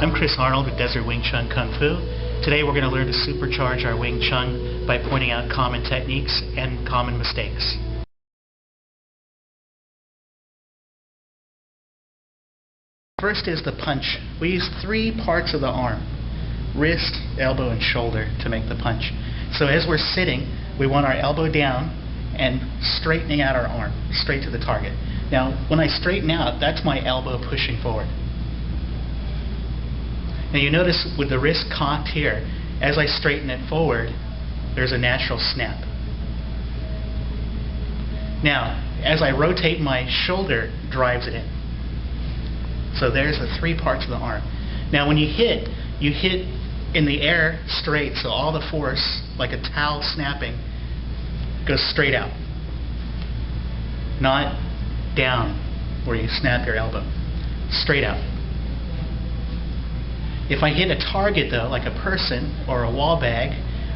I'm Chris Arnold with Desert Wing Chun Kung Fu. Today we're going to learn to supercharge our Wing Chun by pointing out common techniques and common mistakes. First is the punch. We use 3 parts of the arm: wrist, elbow, and shoulder to make the punch. So as we're sitting, we want our elbow down and straightening out our arm, straight to the target. Now, when I straighten out, that's my elbow pushing forward. Now you notice with the wrist cocked here, as I straighten it forward, there's a natural snap. Now, as I rotate my shoulder, drives it in. So there's the 3 parts of the arm. Now when you hit in the air straight, so all the force, like a towel snapping, goes straight out. Not down, where you snap your elbow. Straight out. If I hit a target though, like a person or a wall bag,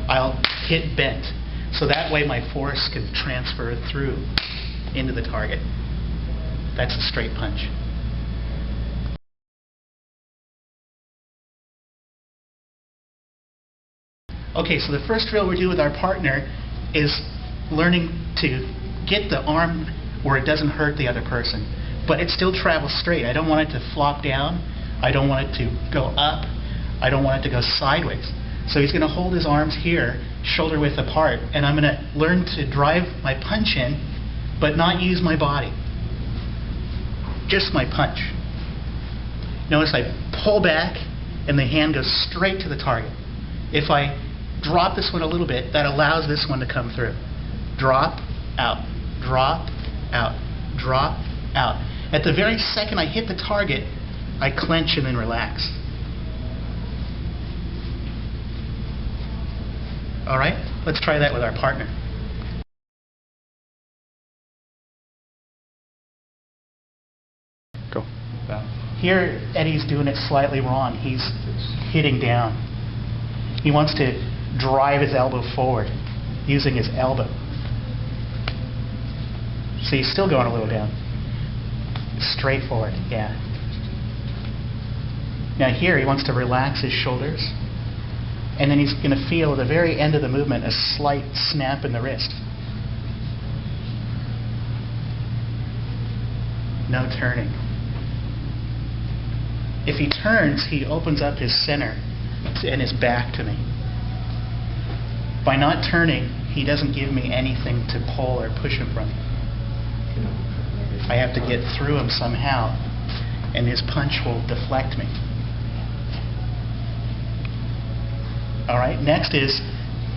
I'll hit bent. So that way my force can transfer through into the target. That's a straight punch. Okay, so the first drill we do with our partner is learning to get the arm where it doesn't hurt the other person, but it still travels straight. I don't want it to flop down. I don't want it to go up. I don't want it to go sideways. So he's going to hold his arms here, shoulder width apart, and I'm going to learn to drive my punch in, but not use my body. Just my punch. Notice I pull back, and the hand goes straight to the target. If I drop this one a little bit, that allows this one to come through. Drop, out, drop, out, drop, out. At the very second I hit the target, I clench and then relax. All right, let's try that with our partner. Go. Here, Eddie's doing it slightly wrong. He's hitting down. He wants to drive his elbow forward using his elbow. So he's still going a little down. Straight forward, yeah. Now here he wants to relax his shoulders, and then he's going to feel at the very end of the movement a slight snap in the wrist. No turning. If he turns, he opens up his center and his back to me. By not turning, he doesn't give me anything to pull or push him from. I have to get through him somehow, and his punch will deflect me. All right, next is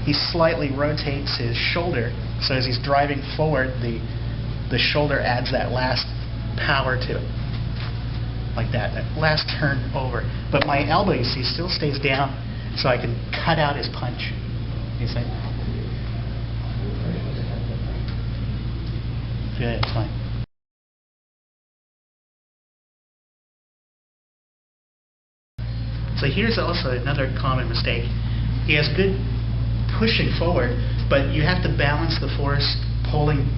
he slightly rotates his shoulder, so as he's driving forward, the shoulder adds that last power to it. Like that last turn over. But my elbow, you see, still stays down, so I can cut out his punch. You see? Good, it's fine. So here's also another common mistake. He has good pushing forward, but you have to balance the force pulling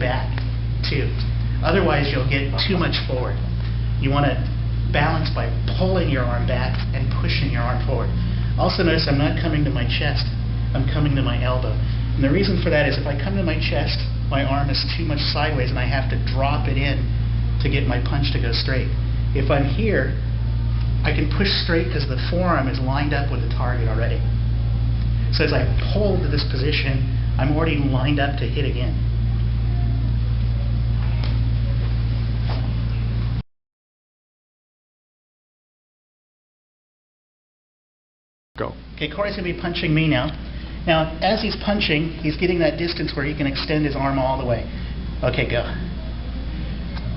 back too. Otherwise you'll get too much forward. You want to balance by pulling your arm back and pushing your arm forward. Also notice I'm not coming to my chest, I'm coming to my elbow. And the reason for that is if I come to my chest, my arm is too much sideways and I have to drop it in to get my punch to go straight. If I'm here, I can push straight because the forearm is lined up with the target already. So as I pull to this position, I'm already lined up to hit again. Go. Okay, Corey's going to be punching me now. Now, as he's punching, he's getting that distance where he can extend his arm all the way. Okay, go.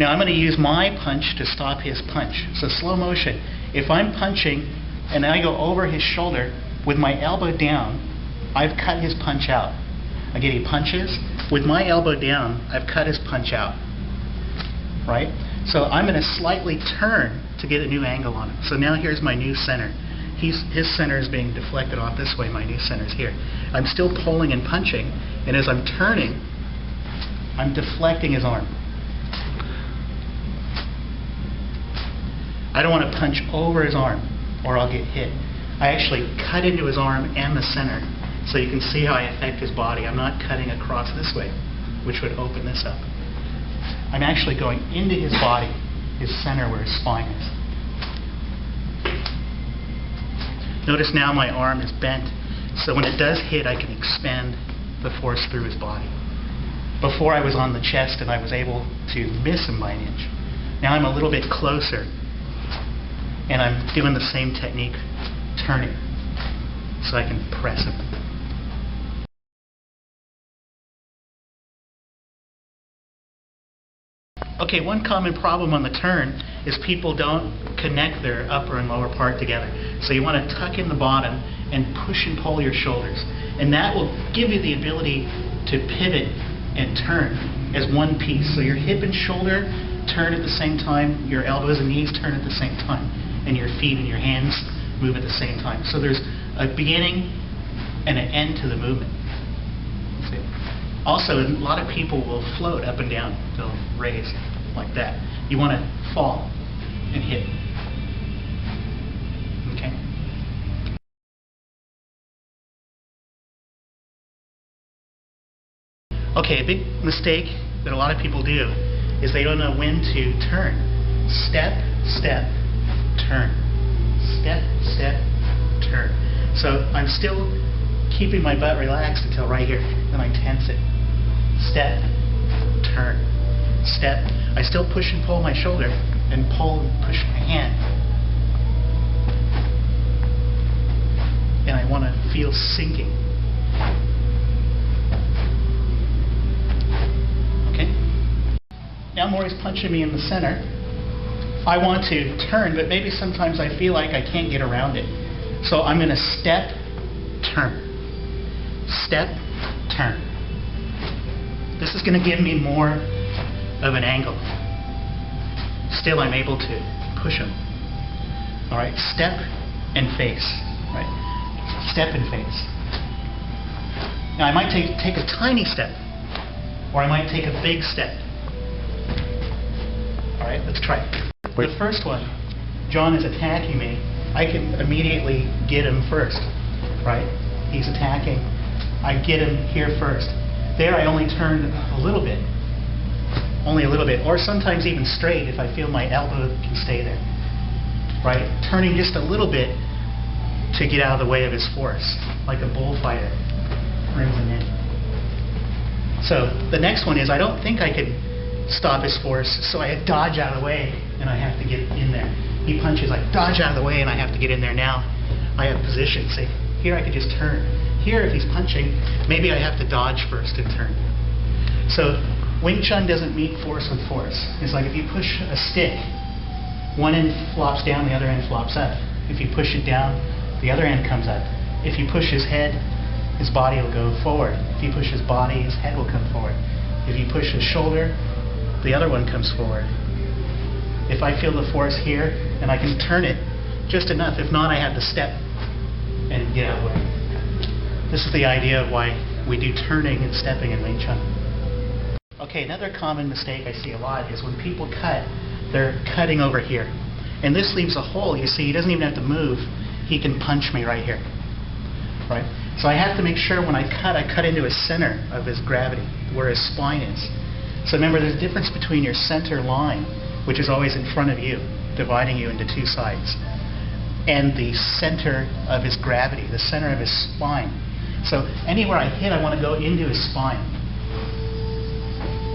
Now I'm going to use my punch to stop his punch. So slow motion. If I'm punching and I go over his shoulder with my elbow down, I've cut his punch out. Again, he punches. With my elbow down, I've cut his punch out. Right? So I'm going to slightly turn to get a new angle on him. So now here's my new center. His center is being deflected off this way. My new center is here. I'm still pulling and punching, and as I'm turning, I'm deflecting his arm. I don't want to punch over his arm. or I'll get hit. I actually cut into his arm and the center, so you can see how I affect his body. I'm not cutting across this way, which would open this up. I'm actually going into his body, his center where his spine is. Notice now my arm is bent, so when it does hit, I can expand the force through his body. Before I was on the chest and I was able to miss him by an inch. Now I'm a little bit closer, and I'm doing the same technique, turning, so I can press him. Okay, one common problem on the turn is people don't connect their upper and lower part together. So you want to tuck in the bottom and push and pull your shoulders. And that will give you the ability to pivot and turn as one piece. So your hip and shoulder turn at the same time, your elbows and knees turn at the same time, and your feet and your hands move at the same time. So there's a beginning and an end to the movement. See? Also, a lot of people will float up and down. They'll raise like that. You want to fall and hit. Okay? Okay, a big mistake that a lot of people do is they don't know when to turn. Step, step, turn. Step, step, turn. So I'm still keeping my butt relaxed until right here. Then I tense it. Step, turn. Step. I still push and pull my shoulder and pull and push my hand. And I want to feel sinking. Okay? Now Maury's punching me in the center. I want to turn, but maybe sometimes I feel like I can't get around it. So I'm going to step, turn. Step, turn. This is going to give me more of an angle. Still, I'm able to push him. All right, step and face. Right, step and face. Now I might take a tiny step, or I might take a big step. All right, let's try it. The first one, John is attacking me. I can immediately get him first. Right, he's attacking. I get him here first. There, I only turn a little bit. Only a little bit, or sometimes even straight if I feel my elbow can stay there. Right? Turning just a little bit to get out of the way of his force, like a bullfighter brings him in. So the next one is I don't think I can stop his force, so I dodge out of the way and I have to get in there. He punches, I dodge out of the way and I have to get in there. Now I have position. See, here I could just turn. Here, if he's punching, maybe I have to dodge first and turn. So Wing Chun doesn't meet force with force. It's like if you push a stick, one end flops down, the other end flops up. If you push it down, the other end comes up. If you push his head, his body will go forward. If you push his body, his head will come forward. If you push his shoulder, the other one comes forward. If I feel the force here, and I can turn it just enough. If not, I have to step and get out of the way. This is the idea of why we do turning and stepping in Wing Chun. Okay, another common mistake I see a lot is when people cut, they're cutting over here. And this leaves a hole. You see, he doesn't even have to move. He can punch me right here. Right? So I have to make sure when I cut into his center of his gravity, where his spine is. So remember, there's a difference between your center line, which is always in front of you, dividing you into two sides, and the center of his gravity, the center of his spine. So anywhere I hit, I want to go into his spine.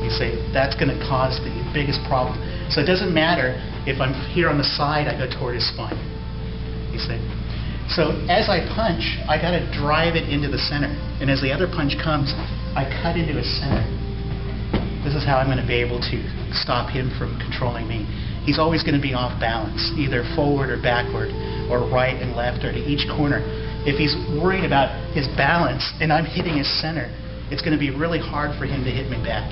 You see, that's going to cause the biggest problem. So it doesn't matter if I'm here on the side, I go toward his spine. You see? So as I punch, I got to drive it into the center. And as the other punch comes, I cut into his center. This is how I'm going to be able to stop him from controlling me. He's always going to be off balance, either forward or backward, or right and left, or to each corner. If he's worried about his balance and I'm hitting his center, it's going to be really hard for him to hit me back.